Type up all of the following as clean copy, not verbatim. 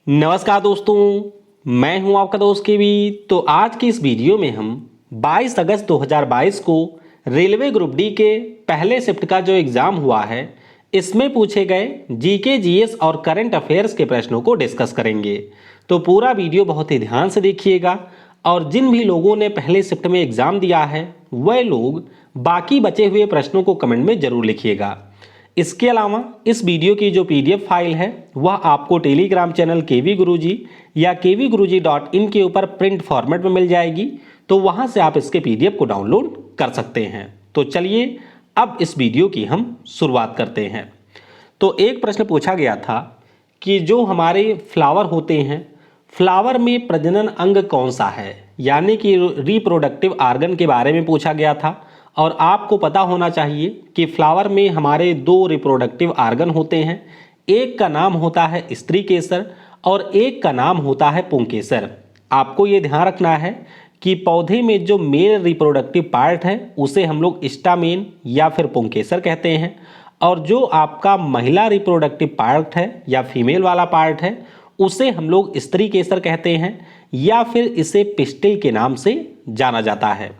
नमस्कार दोस्तों, मैं हूं आपका दोस्त केवी। तो आज की इस वीडियो में हम 22 अगस्त 2022 को रेलवे ग्रुप डी के पहले शिफ्ट का जो एग्ज़ाम हुआ है, इसमें पूछे गए जीके, जीएस और करंट अफेयर्स के प्रश्नों को डिस्कस करेंगे। तो पूरा वीडियो बहुत ही ध्यान से देखिएगा और जिन भी लोगों ने पहले शिफ्ट में एग्ज़ाम दिया है वह लोग बाकी बचे हुए प्रश्नों को कमेंट में ज़रूर लिखिएगा। इसके अलावा इस वीडियो की जो पीडीएफ फाइल है वह आपको टेलीग्राम चैनल केवी गुरुजी या kvguruji.in के ऊपर प्रिंट फॉर्मेट में मिल जाएगी, तो वहां से आप इसके पीडीएफ को डाउनलोड कर सकते हैं। तो चलिए अब इस वीडियो की हम शुरुआत करते हैं। तो एक प्रश्न पूछा गया था कि जो हमारे फ्लावर होते हैं, फ्लावर में प्रजनन अंग कौन सा है, यानी कि रिप्रोडक्टिव आर्गन के बारे में पूछा गया था। और आपको पता होना चाहिए कि फ्लावर में हमारे दो रिप्रोडक्टिव आर्गन होते हैं, एक का नाम होता है स्त्री केसर और एक का नाम होता है पुंकेसर। आपको ये ध्यान रखना है कि पौधे में जो मेल रिप्रोडक्टिव पार्ट है उसे हम लोग स्टामेन या फिर पुंकेसर कहते हैं, और जो आपका महिला रिप्रोडक्टिव पार्ट है या फीमेल वाला पार्ट है उसे हम लोग स्त्री केसर कहते हैं, या फिर इसे पिस्टिल के नाम से जाना जाता है।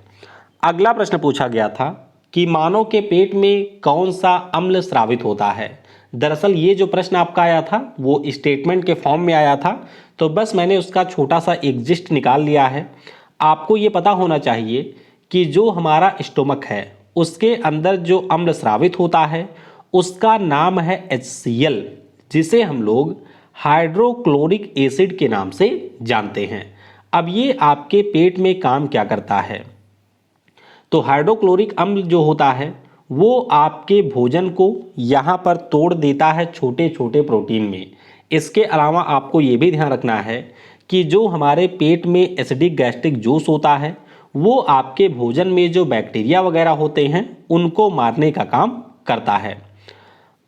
अगला प्रश्न पूछा गया था कि मानव के पेट में कौन सा अम्ल स्रावित होता है। दरअसल ये जो प्रश्न आपका आया था वो स्टेटमेंट के फॉर्म में आया था, तो बस मैंने उसका छोटा सा एग्जिस्ट निकाल लिया है। आपको ये पता होना चाहिए कि जो हमारा स्टोमक है उसके अंदर जो अम्ल स्रावित होता है उसका नाम है HCl, जिसे हम लोग हाइड्रोक्लोरिक एसिड के नाम से जानते हैं। अब ये आपके पेट में काम क्या करता है, तो हाइड्रोक्लोरिक अम्ल जो होता है वो आपके भोजन को यहाँ पर तोड़ देता है छोटे छोटे प्रोटीन में। इसके अलावा आपको ये भी ध्यान रखना है कि जो हमारे पेट में एसिडिक गैस्ट्रिक जूस होता है वो आपके भोजन में जो बैक्टीरिया वगैरह होते हैं उनको मारने का काम करता है।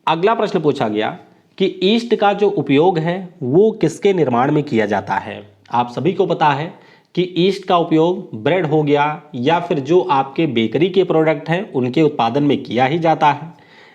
अगला प्रश्न पूछा गया कि ईस्ट का जो उपयोग है वो किसके निर्माण में किया जाता है। आप सभी को पता है कि ईस्ट का उपयोग ब्रेड हो गया या फिर जो आपके बेकरी के प्रोडक्ट हैं उनके उत्पादन में किया ही जाता है।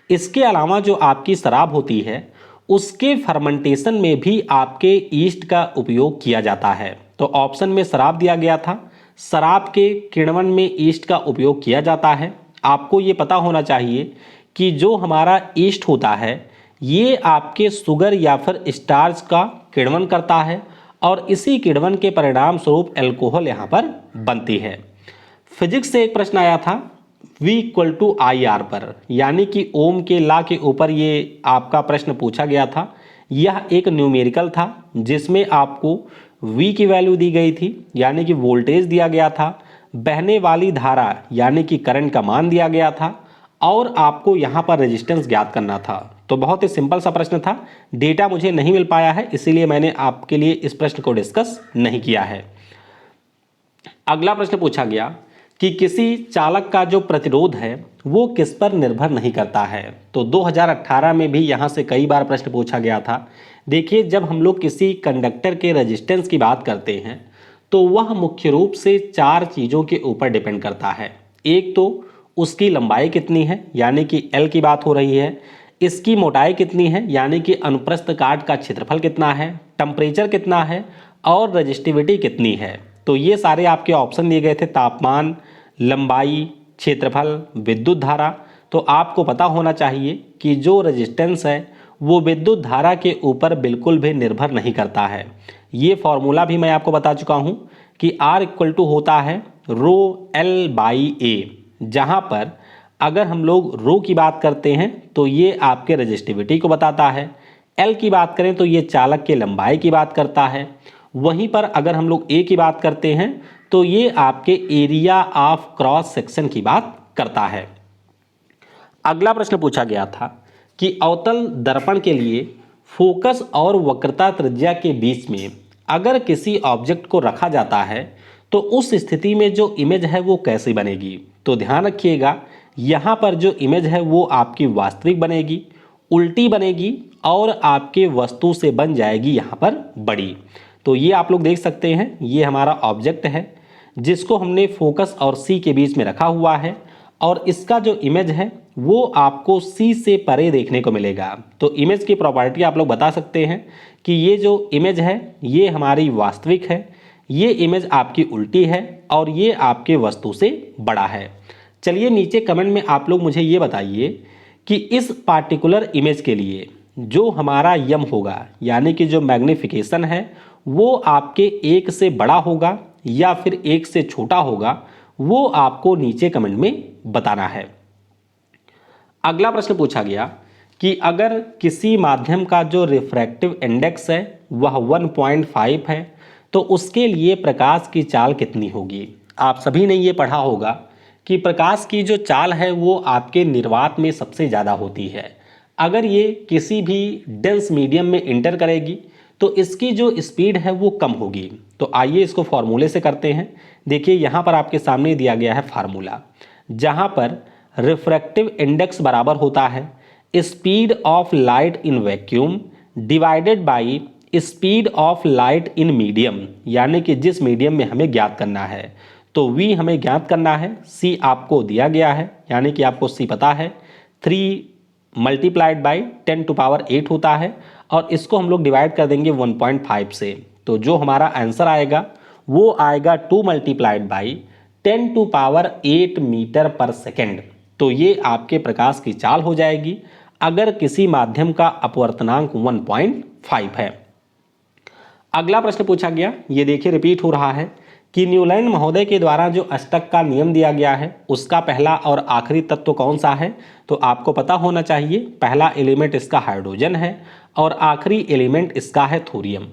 इसके अलावा जो आपकी शराब होती है उसके फर्मेंटेशन में भी आपके ईस्ट का उपयोग किया जाता है। तो ऑप्शन में शराब दिया गया था, शराब के किण्वन में ईस्ट का उपयोग किया जाता है। आपको ये पता होना चाहिए कि जो हमारा ईस्ट होता है ये आपके शुगर या फिर स्टार्च का किण्वन करता है और इसी किण्वन के परिणाम स्वरूप एल्कोहल यहाँ पर बनती है। फिजिक्स से एक प्रश्न आया था V = IR पर, यानी कि ओम के लॉ के ऊपर ये आपका प्रश्न पूछा गया था। यह एक न्यूमेरिकल था जिसमें आपको V की वैल्यू दी गई थी, यानी कि वोल्टेज दिया गया था, बहने वाली धारा यानी कि करंट का मान दिया गया था, और आपको यहाँ पर रेजिस्टेंस ज्ञात करना था। तो बहुत ही सिंपल सा प्रश्न था। डेटा मुझे नहीं मिल पाया है इसीलिए मैंने आपके लिए इस प्रश्न को डिस्कस नहीं किया है। अगला प्रश्न पूछा गया कि किसी चालक का जो प्रतिरोध है वो किस पर निर्भर नहीं करता है। तो 2018 में भी यहाँ से कई बार प्रश्न पूछा गया था। देखिए, जब हम लोग किसी कंडक्टर के रेजिस्टेंस की बात करते हैं तो वह मुख्य रूप से 4 चीज़ों के ऊपर डिपेंड करता है। एक तो उसकी लंबाई कितनी है, यानी कि L की बात हो रही है, इसकी मोटाई कितनी है, यानी कि अनुप्रस्थ काट का क्षेत्रफल कितना है, टेम्परेचर कितना है और रजिस्टिविटी कितनी है। तो ये सारे आपके ऑप्शन दिए गए थे, तापमान, लंबाई, क्षेत्रफल, विद्युत धारा। तो आपको पता होना चाहिए कि जो रेजिस्टेंस है वो विद्युत धारा के ऊपर बिल्कुल भी निर्भर नहीं करता है। ये फॉर्मूला भी मैं आपको बता चुका हूँ कि R = होता है ρL/A, जहाँ पर अगर हम लोग रो की बात करते हैं तो ये आपके रजिस्टिविटी को बताता है, एल की बात करें तो ये चालक के लंबाई की बात करता है, वहीं पर अगर हम लोग ए की बात करते हैं तो ये आपके एरिया ऑफ क्रॉस सेक्शन की बात करता है। अगला प्रश्न पूछा गया था कि अवतल दर्पण के लिए फोकस और वक्रता त्रिज्या के बीच में अगर किसी ऑब्जेक्ट को रखा जाता है तो उस स्थिति में जो इमेज है वो कैसी बनेगी। तो ध्यान रखिएगा, यहाँ पर जो इमेज है वो आपकी वास्तविक बनेगी, उल्टी बनेगी और आपके वस्तु से बन जाएगी यहाँ पर बड़ी। तो ये आप लोग देख सकते हैं, ये हमारा ऑब्जेक्ट है जिसको हमने फोकस और सी के बीच में रखा हुआ है और इसका जो इमेज है वो आपको C से परे देखने को मिलेगा। तो इमेज की प्रॉपर्टी आप लोग बता सकते हैं कि ये जो इमेज है ये हमारी वास्तविक है, ये इमेज आपकी उल्टी है और ये आपके वस्तु से बड़ा है। चलिए नीचे कमेंट में आप लोग मुझे ये बताइए कि इस पार्टिकुलर इमेज के लिए जो हमारा यम होगा यानी कि जो मैग्नीफिकेशन है वो आपके 1 से बड़ा होगा या फिर 1 से छोटा होगा, वो आपको नीचे कमेंट में बताना है। अगला प्रश्न पूछा गया कि अगर किसी माध्यम का जो रिफ्रैक्टिव इंडेक्स है वह 1.5 है तो उसके लिए प्रकाश की चाल कितनी होगी। आप सभी ने ये पढ़ा होगा कि प्रकाश की जो चाल है वो आपके निर्वात में सबसे ज़्यादा होती है। अगर ये किसी भी डेंस मीडियम में इंटर करेगी तो इसकी जो स्पीड है वो कम होगी। तो आइए इसको फार्मूले से करते हैं। देखिए यहाँ पर आपके सामने दिया गया है फार्मूला, जहाँ पर रिफ्रैक्टिव इंडेक्स बराबर होता है speed of light in vacuum divided by speed of light in medium, यानी कि जिस मीडियम में हमें ज्ञात करना है। तो V हमें ज्ञात करना है, C आपको दिया गया है यानी कि आपको C पता है, 3 मल्टीप्लाइड बाई 10⁸ होता है और इसको हम लोग डिवाइड कर देंगे 1.5 से। तो जो हमारा आंसर आएगा वो आएगा 2 मल्टीप्लाइड बाई 10⁸ मीटर पर सेकेंड। तो ये आपके प्रकाश की चाल हो जाएगी अगर किसी माध्यम का अपवर्तनांक 1.5 है। अगला प्रश्न पूछा गया, ये देखिए रिपीट हो रहा है कि न्यूलैंड महोदय के द्वारा जो अष्टक का नियम दिया गया है उसका पहला और आखिरी तत्व कौन सा है। तो आपको पता होना चाहिए पहला एलिमेंट इसका हाइड्रोजन है और आखिरी एलिमेंट इसका है थोरियम।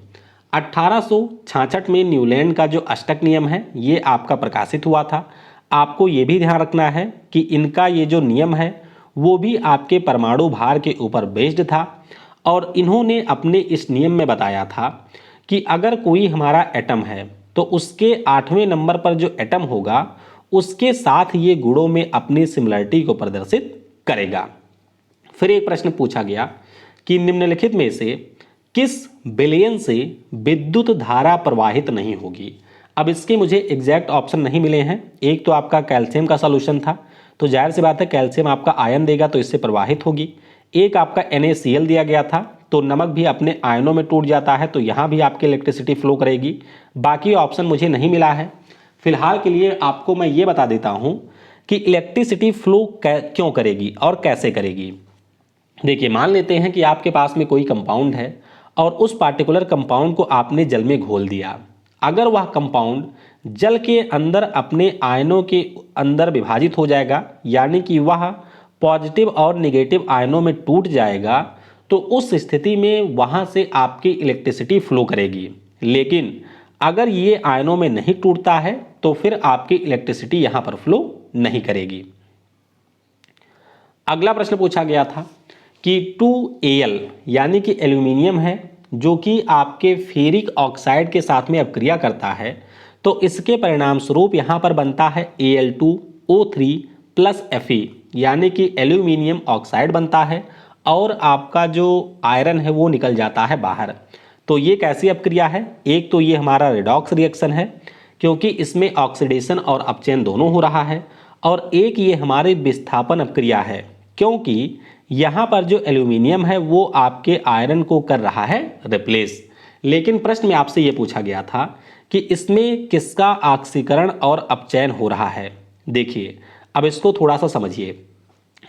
1866 में न्यूलैंड का जो अष्टक नियम है ये आपका प्रकाशित हुआ था। आपको ये भी ध्यान रखना है कि इनका ये जो नियम है वो भी आपके परमाणु भार के ऊपर बेस्ड था और इन्होंने अपने इस नियम में बताया था कि अगर कोई हमारा एटम है तो उसके 8वें नंबर पर जो एटम होगा उसके साथ ये गुणों में अपनी सिमिलरिटी को प्रदर्शित करेगा। फिर एक प्रश्न पूछा गया कि निम्नलिखित में से किस विलयन से विद्युत धारा प्रवाहित नहीं होगी। अब इसके मुझे एग्जैक्ट ऑप्शन नहीं मिले हैं। एक तो आपका कैल्शियम का सॉल्यूशन था, तो जाहिर सी बात है कैल्शियम आपका आयन देगा तो इससे प्रवाहित होगी। एक आपका NaCl दिया गया था, तो नमक भी अपने आयनों में टूट जाता है तो यहाँ भी आपकी इलेक्ट्रिसिटी फ्लो करेगी। बाकी ऑप्शन मुझे नहीं मिला है। फिलहाल के लिए आपको मैं ये बता देता हूँ कि इलेक्ट्रिसिटी फ्लो क्यों करेगी और कैसे करेगी। देखिए मान लेते हैं कि आपके पास में कोई कंपाउंड है और उस पार्टिकुलर कंपाउंड को आपने जल में घोल दिया। अगर वह कंपाउंड जल के अंदर अपने आयनों के अंदर विभाजित हो जाएगा यानी कि वह पॉजिटिव और नेगेटिव आयनों में टूट जाएगा, तो उस स्थिति में वहाँ से आपकी इलेक्ट्रिसिटी फ्लो करेगी। लेकिन अगर ये आयनों में नहीं टूटता है तो फिर आपकी इलेक्ट्रिसिटी यहाँ पर फ्लो नहीं करेगी। अगला प्रश्न पूछा गया था कि 2Al यानी कि एल्यूमिनियम है जो कि आपके फेरिक ऑक्साइड के साथ में अपक्रिया करता है, तो इसके परिणाम स्वरूप यहाँ पर बनता है Al2O3 प्लस Fe यानी कि एल्यूमिनियम ऑक्साइड बनता है और आपका जो आयरन है वो निकल जाता है बाहर। तो ये कैसी अपक्रिया है, एक तो ये हमारा रिडॉक्स रिएक्शन है क्योंकि इसमें ऑक्सीडेशन और अपचयन दोनों हो रहा है, और एक ये हमारी विस्थापन अपक्रिया है क्योंकि यहाँ पर जो एल्यूमिनियम है वो आपके आयरन को कर रहा है रिप्लेस। लेकिन प्रश्न में आपसे ये पूछा गया था कि इसमें किसका ऑक्सीकरण और अपचयन हो रहा है। देखिए अब इसको थोड़ा सा समझिए।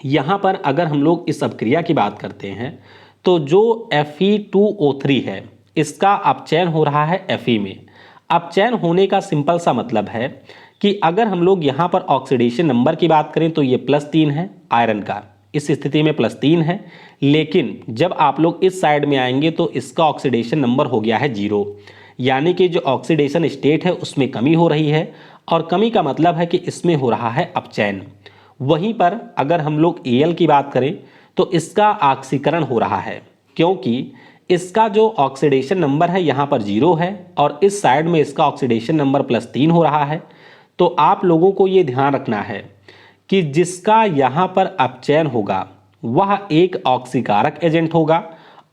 यहाँ पर अगर हम लोग इस अपक्रिया की बात करते हैं तो जो Fe2O3 है इसका अपचयन हो रहा है Fe में। अपचयन होने का सिंपल सा मतलब है कि अगर हम लोग यहाँ पर ऑक्सीडेशन नंबर की बात करें तो ये +3 है आयरन का, इस स्थिति में +3 है। लेकिन जब आप लोग इस साइड में आएंगे तो इसका ऑक्सीडेशन नंबर हो गया है 0, यानी कि जो ऑक्सीडेशन स्टेट है उसमें कमी हो रही है, और कमी का मतलब है कि इसमें हो रहा है अपचयन। वहीं पर अगर हम लोग Al की बात करें तो इसका ऑक्सीकरण हो रहा है क्योंकि इसका जो ऑक्सीडेशन नंबर है यहाँ पर 0 है और इस साइड में इसका ऑक्सीडेशन नंबर +3 हो रहा है। तो आप लोगों को ये ध्यान रखना है कि जिसका यहाँ पर अपचयन होगा वह एक ऑक्सीकारक एजेंट होगा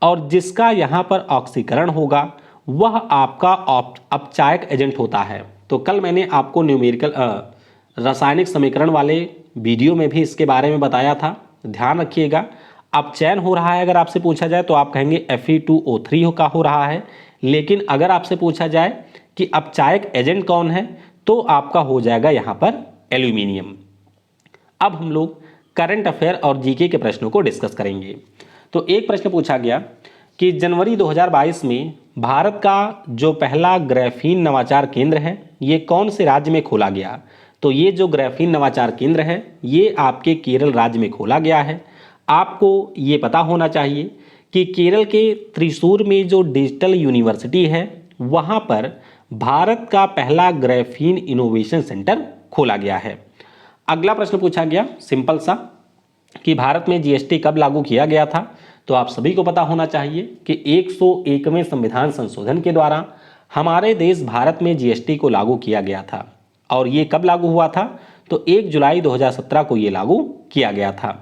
और जिसका यहाँ पर ऑक्सीकरण होगा वह आपका अपचायक एजेंट होता है। तो कल मैंने आपको न्यूमेरिकल रासायनिक समीकरण वाले वीडियो में भी इसके बारे में बताया था, ध्यान रखिएगा। अब चयन हो रहा है, अगर आपसे पूछा जाए तो आप कहेंगे Fe2O3 का हो रहा है, लेकिन अगर आपसे पूछा जाए कि अपचायक एजेंट कौन है तो आपका हो जाएगा यहाँ पर एल्यूमिनियम। अब हम लोग करंट अफेयर और जीके के प्रश्नों को डिस्कस करेंगे। तो एक प्रश्न पूछा गया कि जनवरी 2022 में भारत का जो पहला ग्राफीन नवाचार केंद्र है ये कौन से राज्य में खोला गया। तो ये जो ग्राफीन नवाचार केंद्र है ये आपके केरल राज्य में खोला गया है। आपको ये पता होना चाहिए कि केरल के त्रिशूर में जो डिजिटल यूनिवर्सिटी है वहाँ पर भारत का पहला ग्राफीन इनोवेशन सेंटर खोला गया है। अगला प्रश्न पूछा गया सिंपल सा कि भारत में जीएसटी कब लागू किया गया था। तो आप सभी को पता होना चाहिए कि 101वें संविधान संशोधन के द्वारा हमारे देश भारत में जीएसटी को लागू किया गया था। और ये कब लागू हुआ था, तो 1 जुलाई 2017 को ये लागू किया गया था।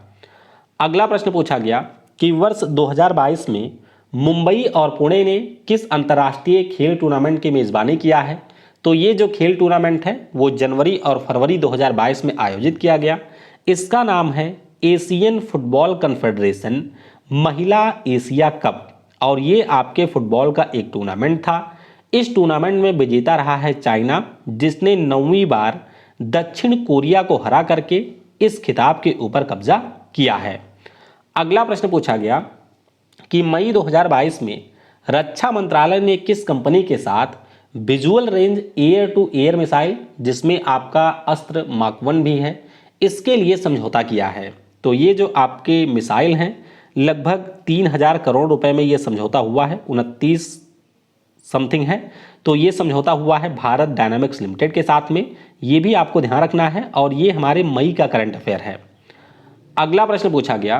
अगला प्रश्न पूछा गया कि वर्ष 2022 में मुंबई और पुणे ने किस अंतर्राष्ट्रीय खेल टूर्नामेंट की मेजबानी किया है। तो ये जो खेल टूर्नामेंट है वो जनवरी और फरवरी 2022 में आयोजित किया गया। इसका नाम है एशियन फुटबॉल कन्फेडरेशन महिला एशिया कप और ये आपके फुटबॉल का एक टूर्नामेंट था। इस टूर्नामेंट में विजेता रहा है चाइना, जिसने 9वीं बार दक्षिण कोरिया को हरा करके इस खिताब के ऊपर कब्जा किया है। अगला प्रश्न पूछा गया कि मई 2022 में रक्षा मंत्रालय ने किस कंपनी के साथ visual range air to air missile, जिसमें आपका अस्त्र मार्क 1 भी है, इसके लिए समझौता किया है। तो ये जो आपके मिसाइल हैं लगभग 3000 करोड़ रुपए में ये समझौता हुआ है, 29 समथिंग है। तो ये समझौता हुआ है भारत डायनामिक्स लिमिटेड के साथ में, ये भी आपको ध्यान रखना है और ये हमारे मई का करंट अफेयर है। अगला प्रश्न पूछा गया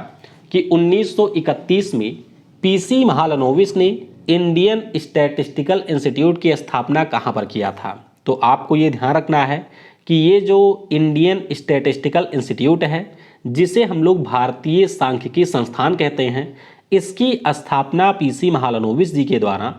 कि 1931 में पीसी महालनोबिस ने इंडियन स्टैटिस्टिकल इंस्टीट्यूट की स्थापना कहाँ पर किया था। तो आपको ये ध्यान रखना है कि ये जो इंडियन स्टैटिस्टिकल इंस्टीट्यूट है, जिसे हम लोग भारतीय सांख्यिकी संस्थान कहते हैं, इसकी स्थापना पीसी महालनोबिस जी के द्वारा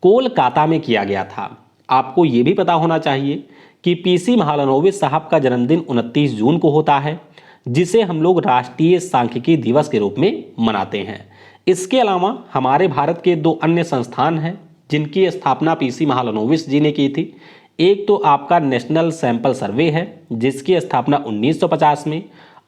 कोलकाता में किया गया था। आपको ये भी पता होना चाहिए कि पीसी महालनोबिस साहब का जन्मदिन 29 जून को होता है, जिसे हम लोग राष्ट्रीय सांख्यिकी दिवस के रूप में मनाते हैं। इसके अलावा हमारे भारत के 2 अन्य संस्थान हैं जिनकी स्थापना पीसी महालनोबिस जी ने की थी। एक तो आपका नेशनल सैंपल सर्वे है जिसकी स्थापना 1950 में,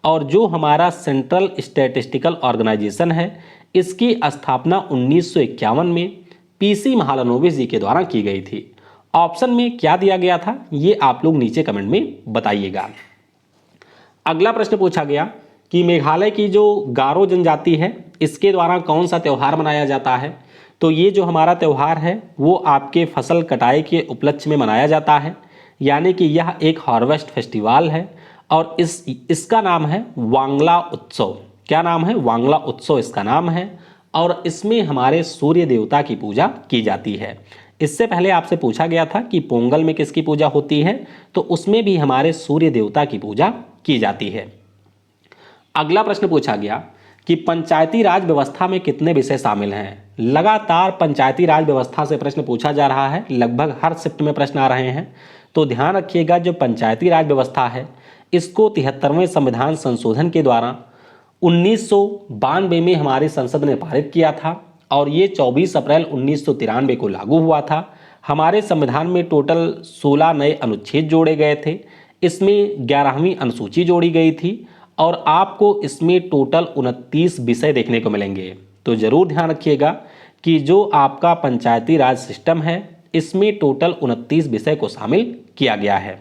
और जो हमारा सेंट्रल स्टैटिस्टिकल ऑर्गेनाइजेशन है इसकी स्थापना 1951 में पीसी महालनोबिस जी के द्वारा की गई थी। ऑप्शन में क्या दिया गया था ये आप लोग नीचे कमेंट में बताइएगा। अगला प्रश्न पूछा गया कि मेघालय की जो गारो जनजाति है इसके द्वारा कौन सा त्यौहार मनाया जाता है। तो ये जो हमारा त्यौहार है वो आपके फसल कटाई के उपलक्ष्य में मनाया जाता है, यानी कि यह एक हार्वेस्ट फेस्टिवल है और इसका नाम है वांगला उत्सव। क्या नाम है? वांगला उत्सव इसका नाम है और इसमें हमारे सूर्य देवता की पूजा की जाती है। इससे पहले आपसे पूछा गया था कि पोंगल में किसकी पूजा होती है, तो उसमें भी हमारे सूर्य देवता की पूजा की जाती है। अगला प्रश्न पूछा गया कि पंचायती राज व्यवस्था में कितने विषय शामिल हैं। लगातार पंचायती राज व्यवस्था से प्रश्न पूछा जा रहा है, लगभग हर शिफ्ट में प्रश्न आ रहे हैं। तो ध्यान रखिएगा जो पंचायती राज व्यवस्था है इसको 73वें संविधान संशोधन के द्वारा 1992 में हमारी संसद ने पारित किया था और ये 24 अप्रैल 1993 को लागू हुआ था। हमारे संविधान में टोटल 16 नए अनुच्छेद जोड़े गए थे, इसमें 11वीं अनुसूची जोड़ी गई थी और आपको इसमें टोटल 29 विषय देखने को मिलेंगे। तो जरूर ध्यान रखिएगा कि जो आपका पंचायती राज सिस्टम है इसमें टोटल 29 विषय को शामिल किया गया है।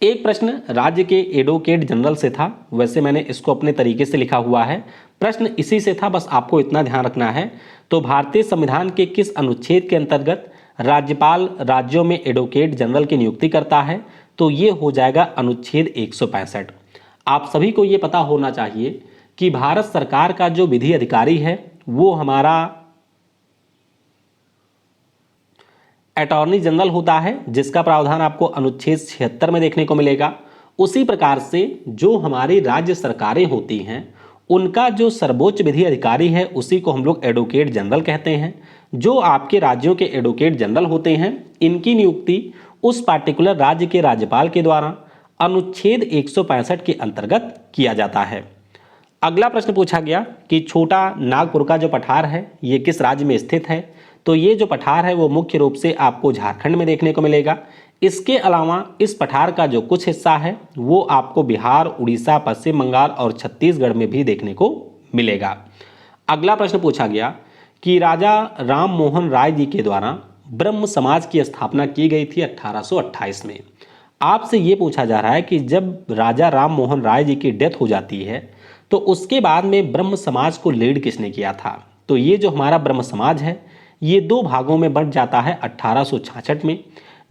एक प्रश्न राज्य के एडवोकेट जनरल से था, वैसे मैंने इसको अपने तरीके से लिखा हुआ है, प्रश्न इसी से था, बस आपको इतना ध्यान रखना है। तो भारतीय संविधान के किस अनुच्छेद के अंतर्गत राज्यपाल राज्यों में एडवोकेट जनरल की नियुक्ति करता है। तो ये हो जाएगा अनुच्छेद 165। आप सभी को ये पता होना चाहिए कि भारत सरकार का जो विधि अधिकारी है वो हमारा अटॉर्नी जनरल होता है, जिसका प्रावधान आपको अनुच्छेद 76 में देखने को मिलेगा। उसी प्रकार से जो हमारी राज्य सरकारें होती हैं उनका जो सर्वोच्च विधि अधिकारी है उसी को हम लोग एडवोकेट जनरल कहते हैं। जो आपके राज्यों के एडवोकेट जनरल होते हैं इनकी नियुक्ति उस पार्टिकुलर राज्य के राज्यपाल के द्वारा अनुच्छेद 165 के अंतर्गत किया जाता है। अगला प्रश्न पूछा गया कि छोटा नागपुर का जो पठार है ये किस राज्य में स्थित है। तो ये जो पठार है वो मुख्य रूप से आपको झारखंड में देखने को मिलेगा। इसके अलावा इस पठार का जो कुछ हिस्सा है वो आपको बिहार, उड़ीसा, पश्चिम बंगाल और छत्तीसगढ़ में भी देखने को मिलेगा। अगला प्रश्न पूछा गया कि राजा राम मोहन राय जी के द्वारा ब्रह्म समाज की स्थापना की गई थी 1828 में। आपसे ये पूछा जा रहा है कि जब राजा राम मोहन राय जी की डेथ हो जाती है तो उसके बाद में ब्रह्म समाज को लीड किसने किया था। तो ये जो हमारा ब्रह्म समाज है ये दो भागों में बंट जाता है 1866 में।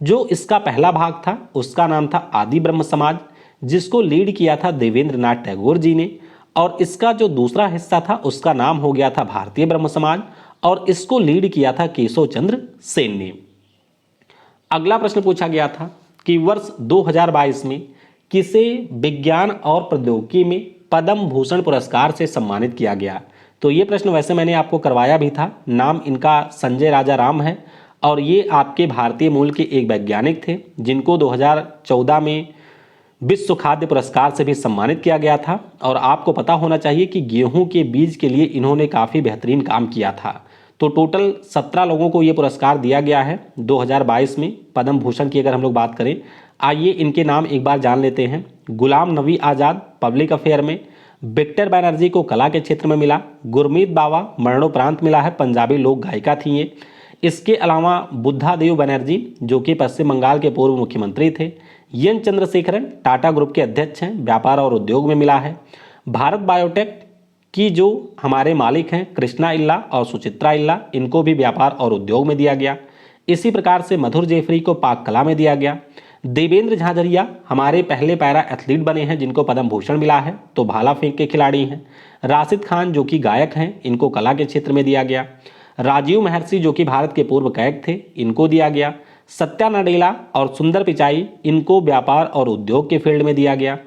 जो इसका पहला भाग था उसका नाम था आदि ब्रह्म समाज, जिसको लीड किया था देवेंद्र नाथ टैगोर जी ने। और इसका जो दूसरा हिस्सा था उसका नाम हो गया था भारतीय ब्रह्म समाज, और इसको लीड किया था केशव चंद्र सेन ने। अगला प्रश्न पूछा गया था कि वर्ष 2022 में किसे विज्ञान और प्रौद्योगिकी में पद्म भूषण पुरस्कार से सम्मानित किया गया। तो ये प्रश्न वैसे मैंने आपको करवाया भी था। नाम इनका संजय राजा राम है और ये आपके भारतीय मूल के एक वैज्ञानिक थे जिनको 2014 में विश्व खाद्य पुरस्कार से भी सम्मानित किया गया था। और आपको पता होना चाहिए कि गेहूं के बीज के लिए इन्होंने काफ़ी बेहतरीन काम किया था। तो टोटल 17 लोगों को ये पुरस्कार दिया गया है 2022 में पद्म भूषण की अगर हम लोग बात करें। आइए इनके नाम एक बार जान लेते हैं। गुलाम नबी आज़ाद पब्लिक अफेयर में, विक्टर बैनर्जी को कला के क्षेत्र में मिला, गुरमीत बावा मरणोपरांत मिला है, पंजाबी लोक गायिका थी ये। इसके अलावा बुद्धा देव बनर्जी जो कि पश्चिम बंगाल के पूर्व मुख्यमंत्री थे, एन चंद्रशेखरन टाटा ग्रुप के अध्यक्ष हैं, व्यापार और उद्योग में मिला है। भारत बायोटेक की जो हमारे मालिक हैं कृष्णा इल्ला और सुचित्रा इल्ला, इनको भी व्यापार और उद्योग में दिया गया। इसी प्रकार से मधुर जेफरी को पाक कला में दिया गया। देवेंद्र झाझरिया हमारे पहले पैरा एथलीट बने हैं जिनको पद्म भूषण मिला है, तो भाला फेंक के खिलाड़ी हैं। राशिद खान जो कि गायक हैं, इनको कला के क्षेत्र में दिया गया। राजीव महर्षि जो कि भारत के पूर्व गायक थे, इनको दिया गया। सत्या नडेला और सुंदर पिचाई, इनको व्यापार और उद्योग के फील्ड में दिया गया।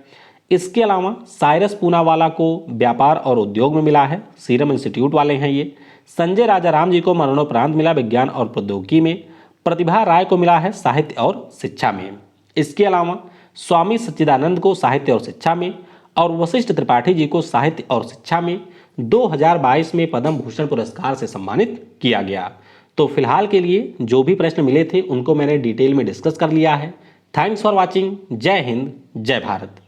इसके अलावा साइरस पूनावाला को व्यापार और उद्योग में मिला है, सीरम इंस्टीट्यूट वाले हैं ये। संजय राजा राम जी को मरणोपरांत मिला विज्ञान और प्रौद्योगिकी में। प्रतिभा राय को मिला है साहित्य और शिक्षा में। इसके अलावा स्वामी सच्चिदानंद को साहित्य और शिक्षा में, और वशिष्ठ त्रिपाठी जी को साहित्य और शिक्षा में 2022 में पद्म भूषण पुरस्कार से सम्मानित किया गया। तो फिलहाल के लिए जो भी प्रश्न मिले थे उनको मैंने डिटेल में डिस्कस कर लिया है। Thanks for watching. जय हिंद, जय भारत।